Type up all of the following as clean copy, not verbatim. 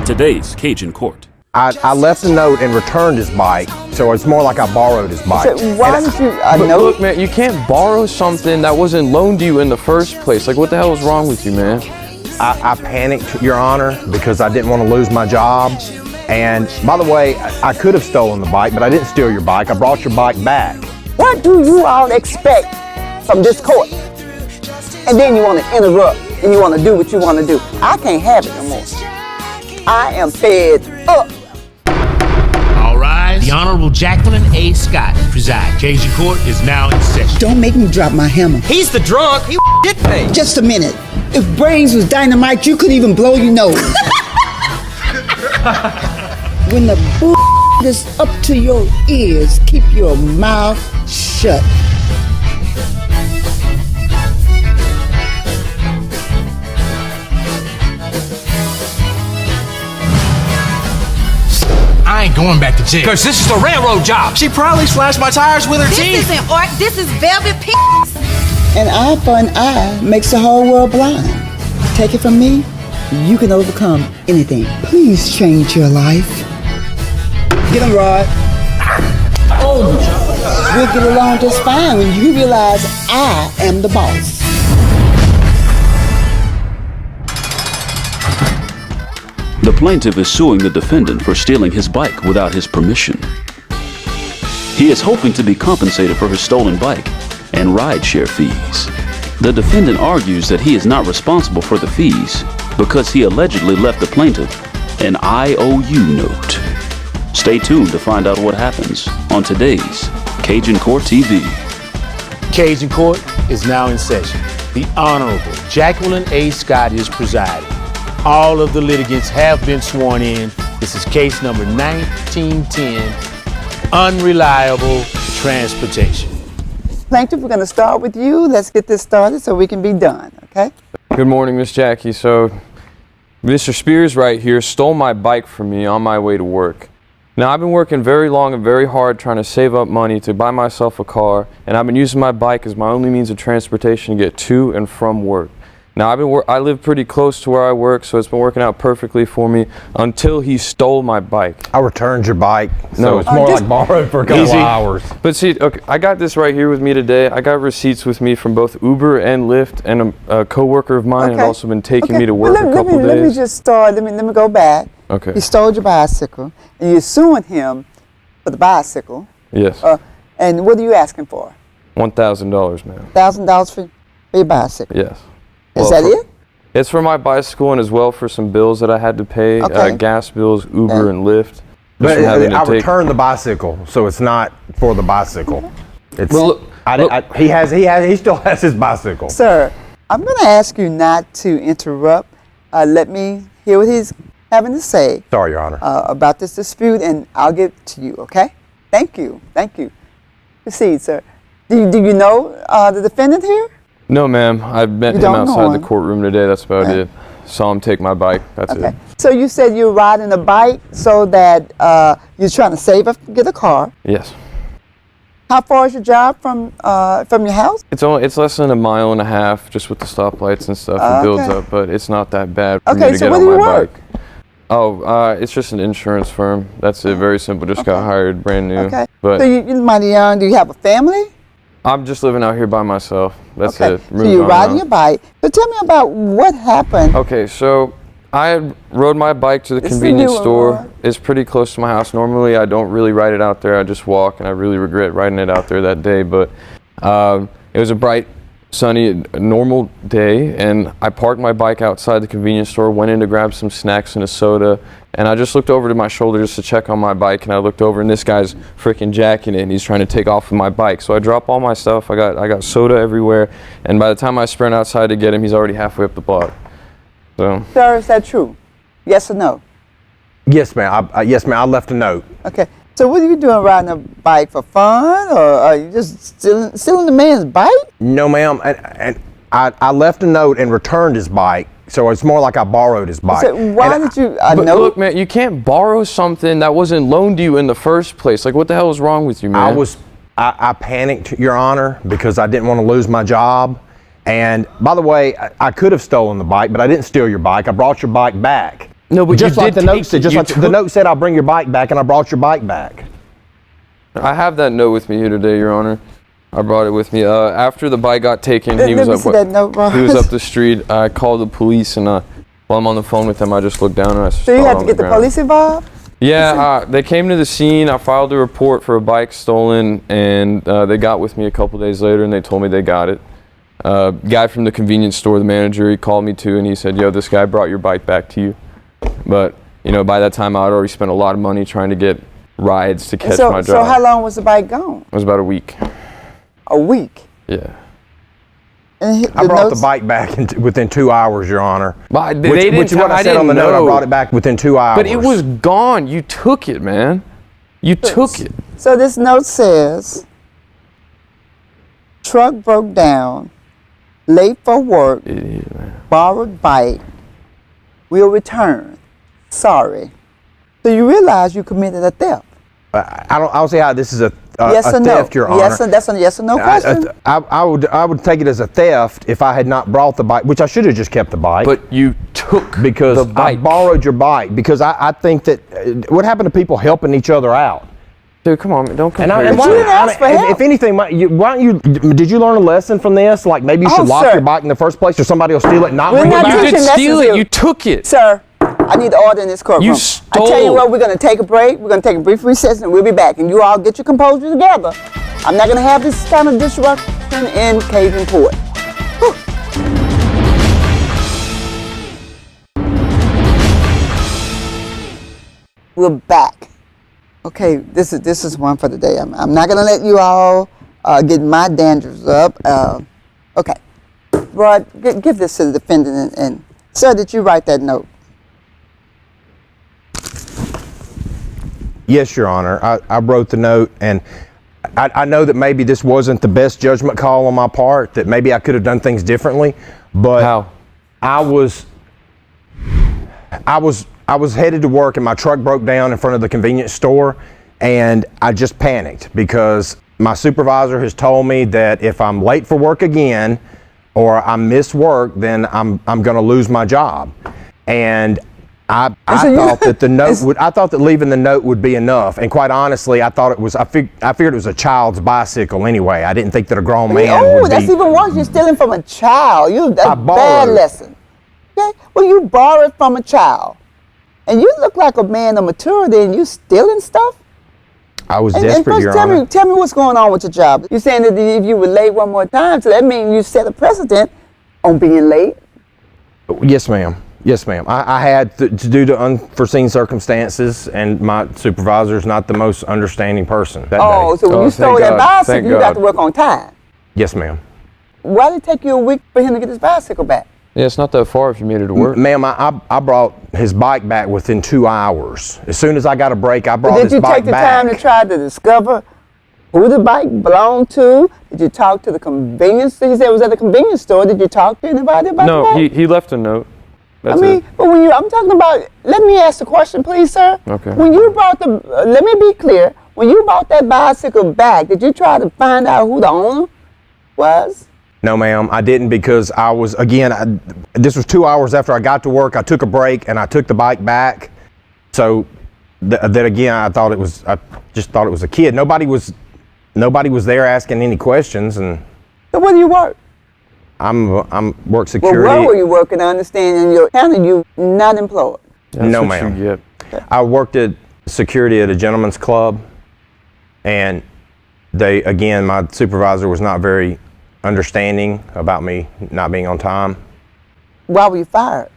today's Cajun Court. I left a note and returned his bike, so it's more like I borrowed his bike. So why did you note? Look, man, you can't borrow something that wasn't loaned to you in the first place. Like, what the hell is wrong with you, man? I panicked, Your Honor, because I didn't want to lose my job. And by the way, I could have stolen the bike, but I didn't steal your bike. I brought your bike back. What do you all expect from this court? And then you want to interrupt and you want to do what you want to do. I can't have it no more. I am fed up. All rise. The Honorable Jacqueline A. Scott presides. Cajun Court is now in session. Don't make me drop my hammer. He's the drunk. He did pay. Just a minute. If brains was dynamite, you couldn't even blow your nose. When the bull is up to your ears, keep your mouth shut. I ain't going back to jail. Because this is a railroad job. She probably slashed my tires with her teeth. This isn't art, this is velvet pink. An eye for an eye makes the whole world blind. Take it from me, you can overcome anything. Please change your life. Get him, Rod. Oh, we'll get along just fine when you realize I am the boss. The plaintiff is suing the defendant for stealing his bike without his permission. He is hoping to be compensated for his stolen bike and rideshare fees. The defendant argues that he is not responsible for the fees because he allegedly left the plaintiff an IOU note. Stay tuned to find out what happens on today's Cajun Court TV. Cajun Court is now in session. The Honorable Jacqueline A. Scott is presiding. All of the litigants have been sworn in. This is case number 1910, Unreliable Transportation. Plaintiff, we're going to start with you. Let's get this started so we can be done, okay? Good morning, Miss Jackie. So, Mr. Spears right here stole my bike from me on my way to work. Now, I've been working very long and very hard trying to save up money to buy myself a car, and I've been using my bike as my only means of transportation to get to and from work. Now, I live pretty close to where I work, so it's been working out perfectly for me until he stole my bike. I returned your bike, so No. it's more like borrowed for a couple of hours. But see, okay, I got this right here with me today. I got receipts with me from both Uber and Lyft, and a co-worker of mine had also been taking me to work a couple days. Let me just start. Let me go back. Okay. He stole your bicycle, and you're suing him for the bicycle. Yes. And what are you asking for? $1,000, ma'am. $1,000 for your bicycle. Yes. Is that it? It's for my bicycle and as well for some bills that I had to pay, gas bills, Uber and Lyft. But I returned the bicycle, so it's not for the bicycle. It's, he still has his bicycle. Sir, I'm going to ask you not to interrupt. Let me hear what he's having to say. Sorry, Your Honor. About this dispute, and I'll get to you, okay? Thank you. Thank you. Proceed, sir. Do you know the defendant here? No, ma'am. I met him outside the courtroom today. That's about it. Saw him take my bike. That's it. So you said you're riding a bike so that you're trying to save up to get a car. Yes. How far is your job from your house? It's less than 1.5 miles, just with the stoplights and stuff. It builds up, but it's not that bad for me to get on my bike. Oh, it's just an insurance firm. That's it. Very simple. Just got hired, brand new. Okay. But so you're mighty young. Do you have a family? I'm just living out here by myself. That's it. So you're riding your bike. So tell me about what happened. Okay, so I rode my bike to the convenience store. It's pretty close to my house. Normally, I don't really ride it out there. I just walk, and I really regret riding it out there that day. But it was a bright, sunny, normal day, and I parked my bike outside the convenience store, went in to grab some snacks and a soda, and I just looked over to my shoulder just to check on my bike, and I looked over, and this guy's freaking jacking it, and he's trying to take off with my bike. So I drop all my stuff. I got soda everywhere, and by the time I sprint outside to get him, he's already halfway up the block. So. Sir, is that true? Yes or no? Yes, ma'am. Yes, ma'am. I left a note. Okay. So what are you doing riding a bike for fun, or are you just stealing the man's bike? No, ma'am. And I left a note and returned his bike, so it's more like I borrowed his bike. So why did you? But look, man, you can't borrow something that wasn't loaned to you in the first place. Like, what the hell is wrong with you, man? I panicked, Your Honor, because I didn't want to lose my job. And by the way, I could have stolen the bike, but I didn't steal your bike. I brought your bike back. No, but just you like did the note take said. it. Just You like the took- note said, I'll bring your bike back, and I brought your bike back. I have that note with me here today, Your Honor. I brought it with me. After the bike got taken, he Let was me up. see that note, Ross. He was up the street. I called the police, and while I'm on the phone with them, I just looked down and I saw So you it had on to get the ground. police involved? Yeah, they came to the scene. I filed a report for a bike stolen, and they got with me a couple days later, and they told me they got it. Guy from the convenience store, the manager, he called me too, and he said, "Yo, this guy brought your bike back to you." But by that time, I'd already spent a lot of money trying to get rides to catch my job. So how long was the bike gone? It was about a week. A week. Yeah. And I brought the bike back within 2 hours, Your Honor. But Which is what I said on the note. I brought it back within 2 hours. But it was gone. You took it, man. You took it. So this note says, truck broke down, late for work, Idiot, man. borrowed bike, will return. Sorry. So you realize you committed a theft. I don't see how this is a Yes or no? theft, Your Honor. Yes, that's a yes or no question. I would take it as a theft if I had not brought the bike, which I should have just kept the bike. But you took because the bike. I borrowed your bike because I think that what happened to people helping each other out? Dude, come on, don't compare. And you didn't ask for help. if anything, why don't you? Did you learn a lesson from this? Like maybe you should lock sir. your bike in the first place, or somebody will steal it and not We're bring it not back. You teaching did steal lessons it. here. You took it. Sir, I need order in this courtroom. You I tell you stole. what, we're going to take a break. We're going to take a brief recess, and we'll be back. And you all get your composure together. I'm not going to have this kind of disruption in Cajun court. Whew. We're back. Okay, this is one for the day. I'm not going to let you all get my dandruffs up. Okay. Rod, give this to the defendant. And sir, did you write that note? Yes, Your Honor. I wrote the note, and I know that maybe this wasn't the best judgment call on my part, that maybe I could have done things differently, but How? I was headed to work and my truck broke down in front of the convenience store, and I just panicked because my supervisor has told me that if I'm late for work again or I miss work, then I'm going to lose my job. And I thought that the note I thought that leaving the note would be enough, and quite honestly, I thought it was. I figured it was a child's bicycle anyway. I didn't think that a grown man would be. That's even worse. You're stealing from a child. That's a bad borrowed. lesson. Okay? Well, you borrowed from a child, and you look like a man of maturity, and you stealing stuff. I was And desperate, first, Your tell Honor. me what's going on with your job. You're saying that if you were late one more time, so that means you set a precedent on being late. Yes, ma'am. Yes, ma'am. I had to due to unforeseen circumstances, and my supervisor's not the most understanding person that Oh, day. so when you Oh, stole thank that God. bicycle, Thank you got God. to work on time. Yes, ma'am. Why did it take you a week for him to get his bicycle back? Yeah, it's not that far if you made it to work. Ma'am, I brought his bike back within 2 hours. As soon as I got a break, I brought Did his you bike take the back. time to try to discover who the bike belonged to? Did you talk to the convenience? He said it was at the convenience store. Did you talk to anybody about the No, bike? he left a note. That's I mean, it. but I'm talking about, let me ask the question, please, sir. Okay. When you brought let me be clear. When you brought that bicycle back, did you try to find out who the owner was? No, ma'am, I didn't, because I was, again, this was 2 hours after I got to work. I took a break and I took the bike back. So that again, I just thought it was a kid. Nobody was there asking any questions, and So where do you work? I'm work Well, security. where were you working? I understand in your county you not employed. That's No, what you ma'am. get. I worked at security at a gentleman's club, and my supervisor was not very understanding about me not being on time. Why were you fired?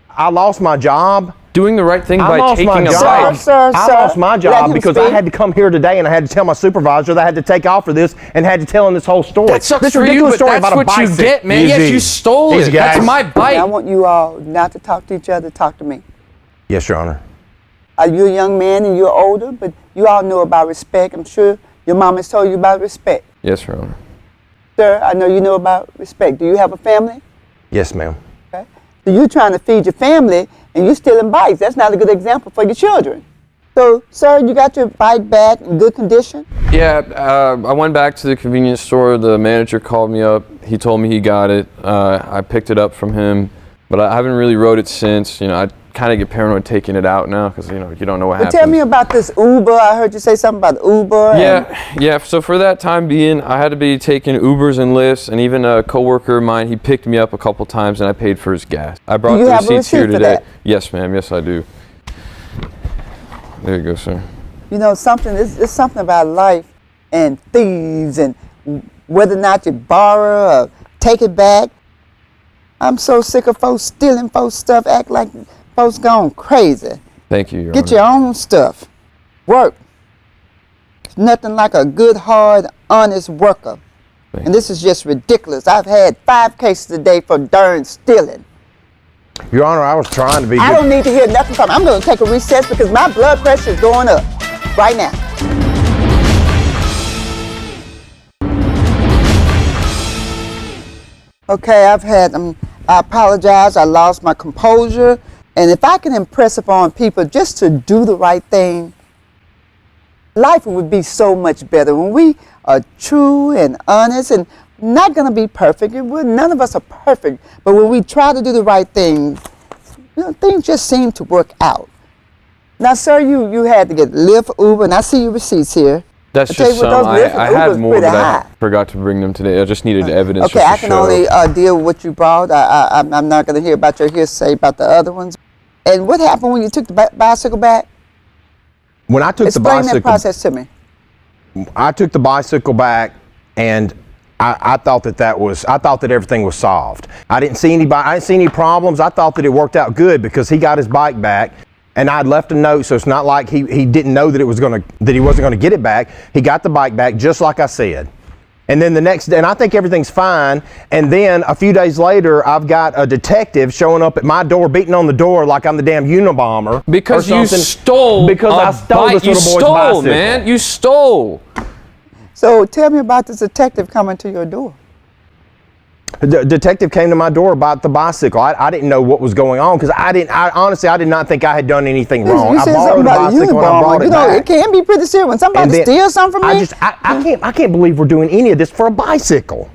I lost my job. Doing the right thing I by lost my taking a job. bike. Sir, I sir, lost my let job him because I speak. had to come here today and I had to tell my supervisor that I had to take off for this and had to tell him this whole story. That sucks this for you, ridiculous but story that's about a what you bicycle. get, man. Yes, you stole Easy, it. That's guys. my I bike. want you all not to talk to each other. Talk to me. Yes, Your Honor. You're a young man and you're older, but you all know about respect. I'm sure your mom has told you about respect. Yes, Your Honor. Sir, I know you know about respect. Do you have a family? Yes, ma'am. Okay. So you're trying to feed your family and you're stealing bikes. That's not a good example for your children. So, sir, you got your bike back in good condition? Yeah, I went back to the convenience store. The manager called me up. He told me he got it. I picked it up from him, but I haven't really rode it since. I kind of get paranoid taking it out now because, you know, you don't know what Well, happens. tell me about this Uber. I heard you say something about Uber. Yeah. So for that time being, I had to be taking Ubers and Lyfts, and even a coworker of mine, he picked me up a couple times, and I paid for his gas. I brought Do you the have a receipts here receipt for today. that? Yes, ma'am. Yes, I do. There you go, sir. You know, it's something about life and thieves and whether or not you borrow or take it back. I'm so sick of folks stealing folks' stuff, act like folks gone crazy. Thank you, Your Get Honor. your own stuff. Work. It's nothing like a good, hard, honest worker. Thank And this is just ridiculous. I've had 5 cases a day for darn stealing. Your Honor, I was trying to be I good. don't need to hear nothing from you. I'm going to take a recess because my blood pressure is going up right now. Okay, I apologize. I lost my composure. And if I can impress upon people just to do the right thing, life would be so much better. When we are true and honest and not going to be perfect, none of us are perfect, but when we try to do the right thing, you know, things just seem to work out. Now, sir, you had to get Lyft, Uber, and I see your receipts here. That's I tell just you what, some. those Lyft I and had Ubers more, pretty but I high. forgot to bring them today. I just needed evidence. Okay, just to I can show. only deal with what you brought. I'm not going to hear about your hearsay about the other ones. And what happened when you took the bicycle back? When I took Explain the that bicycle, process to me. I took the bicycle back, and I thought that everything was solved. I didn't see any problems. I thought that it worked out good because he got his bike back, and I'd left a note, so it's not like he didn't know that he wasn't gonna get it back. He got the bike back just like I said. And then the next day, and I think everything's fine. And then a few days later, I've got a detective showing up at my door, beating on the door like I'm the damn Unabomber. Because or you something. stole. Because a I stole bike. this little You boy's stole, bicycle. man. You stole. So tell me about this detective coming to your door. The detective came to my door about the bicycle. I didn't know what was going on because honestly, I did not think I had done anything wrong. You I said borrowed something a about a bicycle and I brought Unabomber. it You know, back. it can be pretty serious when somebody And then steals something from me. I can't believe we're doing any of this for a bicycle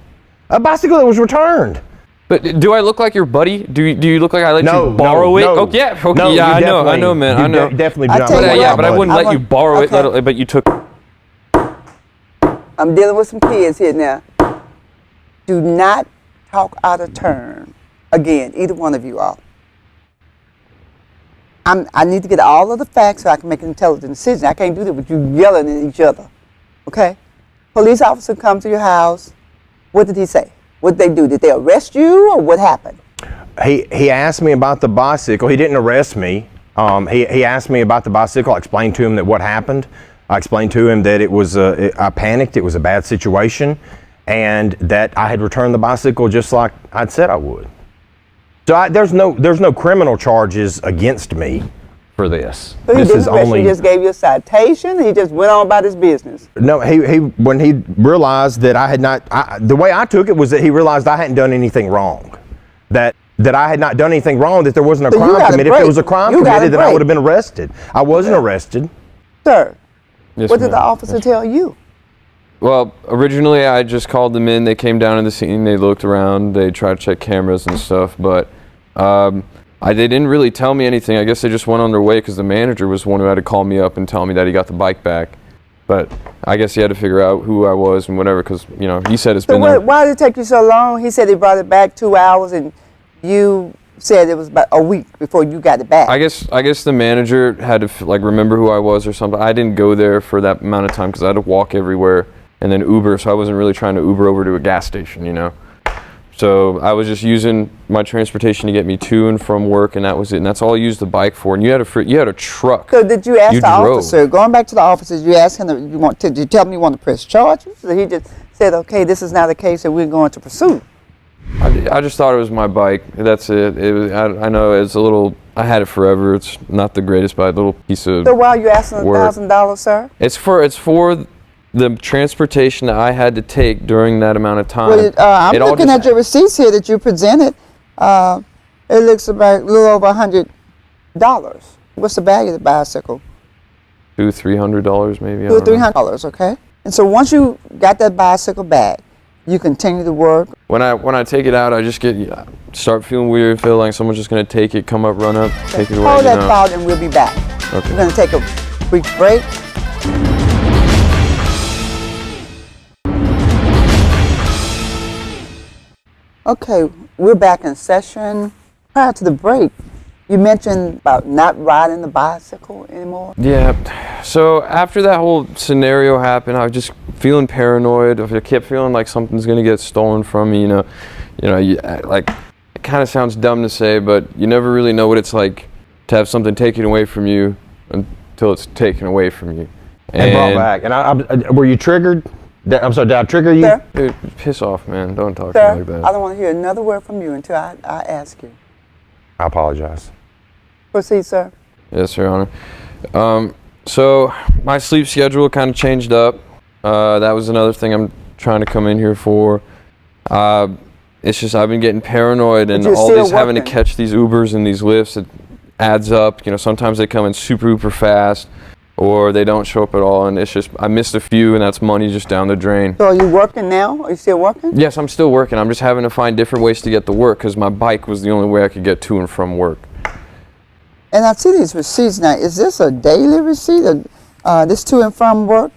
that was returned. But do I look like your buddy? Do you look like I let No, you borrow it? no. Oh yeah, okay, No, yeah, you I know, man, I know. Definitely do I not tell look you like yeah, what, but I wouldn't I let want- you borrow it. okay. But you took. I'm dealing with some kids here now. Do not talk out of turn. Again, either one of you all. I need to get all of the facts so I can make an intelligent decision. I can't do that with you yelling at each other. Okay? Police officer come to your house. What did he say? What did they do? Did they arrest you or what happened? He asked me about the bicycle. He didn't arrest me. He asked me about the bicycle. I explained to him that what happened. I explained to him that it was I panicked. It was a bad situation, and that I had returned the bicycle just like I'd said I would. So there's no criminal charges against me for this. So he This didn't is arrest you, only he just gave you a citation. He just went on about his business. no. He when he realized that I had not. The way I took it was that he realized I hadn't done anything wrong. That I had not done anything wrong. That there wasn't a So you crime got a committed. If break. there was a crime You got a committed, then I break. would have been arrested. I wasn't arrested. Sir, Yes, what did ma'am. the officer tell you? Well, originally I just called them in. They came down to the scene. They looked around. They tried to check cameras and stuff, but they didn't really tell me anything. I guess they just went on their way because the manager was the one who had to call me up and tell me that he got the bike back. But I guess he had to figure out who I was and whatever because, you know, he said it's So been there. why did it take you so long? He said he brought it back 2 hours and you said it was about a week before you got it back. I guess the manager had to remember who I was or something. I didn't go there for that amount of time because I had to walk everywhere and then Uber, so I wasn't really trying to Uber over to a gas station, you know. So I was just using my transportation to get me to and from work, and that was it. And that's all I used the bike for. And you had a truck. So did you ask You the drove. officer, going back to the officers, you asked him, did you tell him you want to press charges? Or he just said, okay, this is not a case that we're going to pursue? I just thought it was my bike. That's it. It was. I know it's a little. I had it forever. It's not the greatest, but a little piece of. So why are you asking work. $1,000, sir? It's for the transportation that I had to take during that amount of time. Well, I'm It all looking just- at your receipts here that you presented. It looks about a little over $100. What's the value of the bicycle? $200-$300 maybe. I $200 or don't know. $300, okay? And so once you got that bicycle back, You continue to work. When I take it out, I just start feeling weird, feel like someone's just gonna take it, come up, run up, take it away. Hold that thought and we'll be back. Okay. We're gonna take a brief break. Okay, we're back in session. Prior to the break, you mentioned about not riding the bicycle anymore. Yeah, so after that whole scenario happened, I was just feeling paranoid. I kept feeling like something's gonna get stolen from me, like, it kind of sounds dumb to say, but you never really know what it's like to have something taken away from you until it's taken away from you. And brought back. And were you triggered? I'm sorry, did I trigger you? Sir? Dude, piss off, man. Don't talk to Sir, me like that. I don't want to hear another word from you until I ask you. I apologize. Proceed, sir. Yes, Your Honor. So my sleep schedule kind of changed up. That was another thing I'm trying to come in here for. It's just I've been getting paranoid and all these having to catch these Ubers and these lifts. It adds up. Sometimes they come in super fast, or they don't show up at all, and it's just I missed a few, and that's money just down the drain. So are you working now? Are you still working? Yes, I'm still working. I'm just having to find different ways to get to work because my bike was the only way I could get to and from work. And I see these receipts now. Is this a daily receipt, or this to and from work?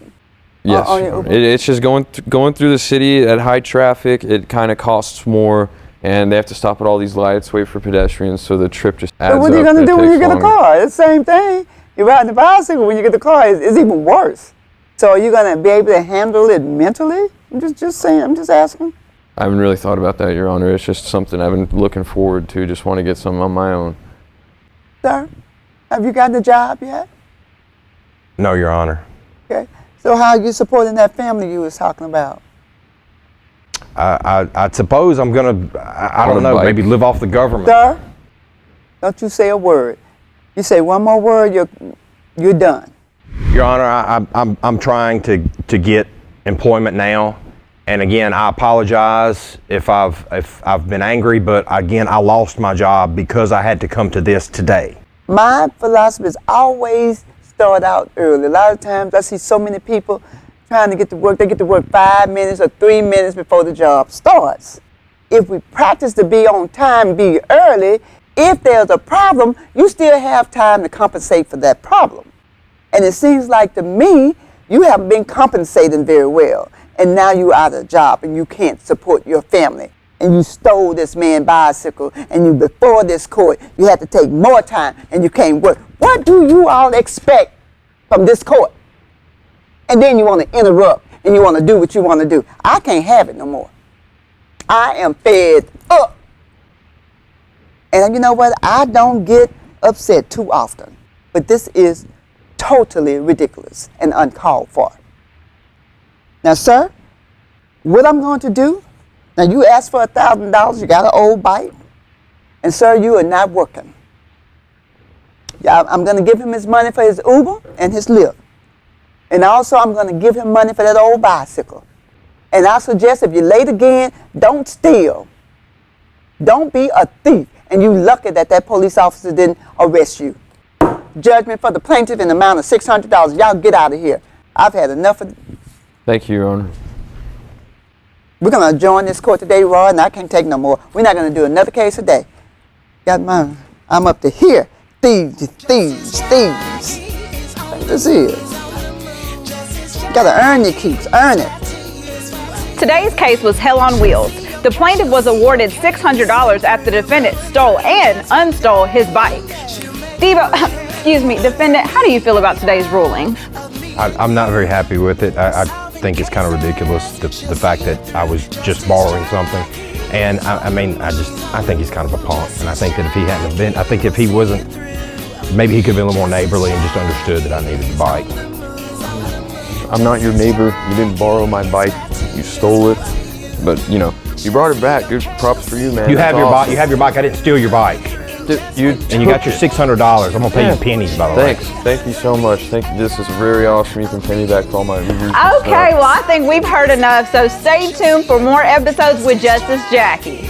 Yes, it's just going through the city at high traffic. It kind of costs more, and they have to stop at all these lights, wait for pedestrians, so the trip just adds up. So what are you going to do when you get a car? It's the same thing. You're riding the bicycle. When you get the car, it's even worse. So are you going to be able to handle it mentally? I'm just saying. I'm just asking. I haven't really thought about that, Your Honor. It's just something I've been looking forward to. Just want to get something on my own. Sir, have you got the job yet? No, Your Honor. Okay. So how are you supporting that family you was talking about? I suppose I'm going to, I don't know, maybe live off the government. Sir, don't you say a word. You say one more word, you're done. Your Honor, I'm trying to get employment now, and again, I apologize if I've been angry, but again, I lost my job because I had to come to this today. My philosophy is always start out early. A lot of times I see so many people trying to get to work. They get to work 5 minutes or 3 minutes before the job starts. If we practice to be on time, be early, if there's a problem, you still have time to compensate for that problem. And it seems like to me, you haven't been compensating very well. And now you're out of a job and you can't support your family. And you stole this man's bicycle, and you before this court, you had to take more time and you can't work. What do you all expect from this court? And then you want to interrupt and you want to do what you want to do. I can't have it no more. I am fed up. And you know what? I don't get upset too often. But this is totally ridiculous and uncalled for. Now, sir, what I'm going to do, now you asked for $1,000, you got an old bike, and sir, you are not working. Yeah, I'm going to give him his money for his Uber and his Lyft. And also I'm going to give him money for that old bicycle. And I suggest if you're late again, don't steal. Don't be a thief. And you lucky that that police officer didn't arrest you. Judgment for the plaintiff in the amount of $600. Y'all get out of here. I've had enough of. Thank you, Your Honor. We're going to adjourn this court today, Roy, and I can't take no more. We're not going to do another case today. I'm up to here. Thieves. This is. You got to earn your keeps. Earn it. Today's case was hell on wheels. The plaintiff was awarded $600 after the defendant stole and unstole his bike. Defendant, how do you feel about today's ruling? I'm not very happy with it. I think it's kind of ridiculous, the fact that I was just borrowing something. And I think he's kind of a punk. And I think that if he hadn't have been, I think if he wasn't, maybe he could have been a little more neighborly and just understood that I needed the bike. I'm not your neighbor. You didn't borrow my bike. You stole it. But, you brought it back. Good props for you, man. You have your bike. You have your bike. I didn't steal your bike. And you got your $600. I'm gonna pay you pennies, by the way. Thank you so much. This is very awesome. You can pay me back for all my Ubers. Okay, well, I think we've heard enough, so stay tuned for more episodes with Justice Jackie.